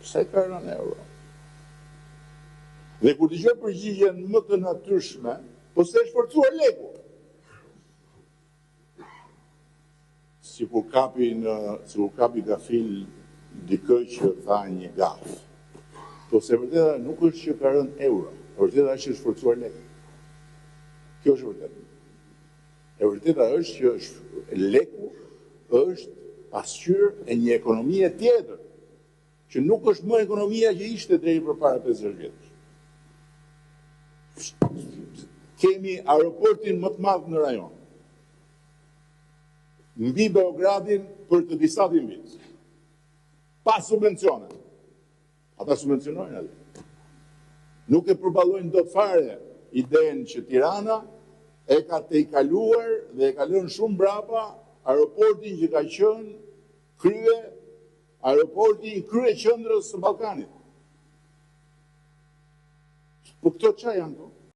Pse ka rënë euro? Dhe kur dëgjoj përgjigjen më të natyrshme, po se është forcuar leku. Sikur kapi gafil dikë që tha një gaf. Po se vërteta nuk është që ka rënë euro, vërteta është që është forcuar leku. Kjo është vërteta. E vërteta është që leku është pasqyrë e një ekonomie tjetër, që nuk është më ekonomia që ishte deri përpara 50 vjetësh. Kemi aeroportin më të madh në rajon. Mbi Beogradin për të disa vjet. Pa subvencione. Ata subvencionojnë atë. Nuk e përballojnë dot fare idenë që Tirana e ka të i kaluar dhe e ka lënë shumë brapa aeroportin që ka qenë aeroporti i krye qendrës së Ballkanit. Po këto çfarë janë këto?